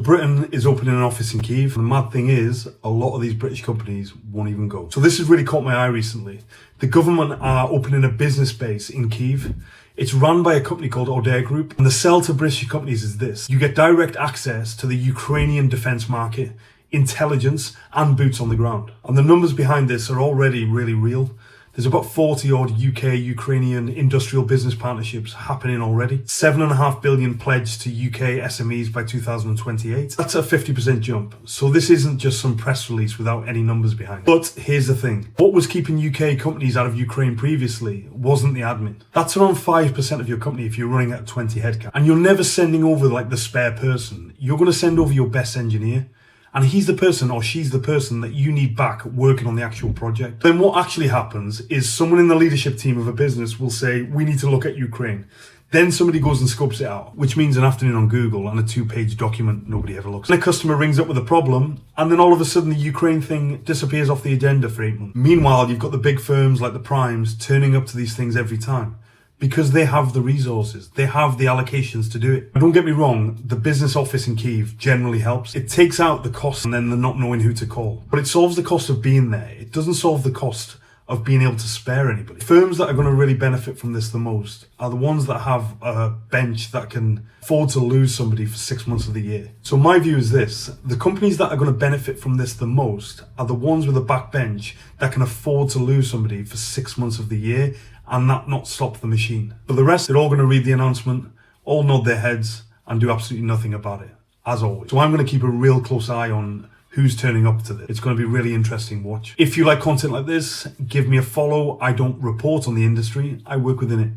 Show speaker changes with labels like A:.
A: Britain is opening an office in Kyiv. The mad thing is, a lot of these British companies won't even go. So this has really caught my eye recently. The government are opening a business base in Kyiv. It's run by a company called Oder Group. And the sell to British companies is this. You get direct access to the Ukrainian defense market, intelligence, and boots on the ground. And the numbers behind this are already really real. There's about 40 odd UK-Ukrainian industrial business partnerships happening already. 7.5 billion pledged to UK SMEs by 2028. That's a 50% jump. So this isn't just some press release without any numbers behind it. But here's the thing. What was keeping UK companies out of Ukraine previously wasn't the admin. That's around 5% of your company if you're running at 20 headcount. And you're never sending over like the spare person. You're going to send over your best engineer. And he's the person or she's the person that you need back working on the actual project. Then what actually happens is someone in the leadership team of a business will say, we need to look at Ukraine. Then somebody goes and scopes it out, which means an afternoon on Google and a 2-page document nobody ever looks at. And a customer rings up with a problem, and then all of a sudden the Ukraine thing disappears off the agenda for 8 months. Meanwhile, you've got the big firms like the primes turning up to these things every time. Because they have the resources, they have the allocations to do it. Don't get me wrong, the business office in Kyiv generally helps. It takes out the cost and then the not knowing who to call. But it solves the cost of being there. It doesn't solve the cost of being able to spare anybody. Firms that are going to really benefit from this the most are the ones that have a bench that can afford to lose somebody for 6 months of the year. So my view is this, the companies that are going to benefit from this the most are the ones with a backbench that can afford to lose somebody for 6 months of the year and that not stop the machine. For the rest, they're all going to read the announcement, all nod their heads and do absolutely nothing about it, as always. So I'm going to keep a real close eye on who's turning up to this. It's going to be a really interesting watch. If you like content like this, give me a follow. I don't report on the industry, I work within it.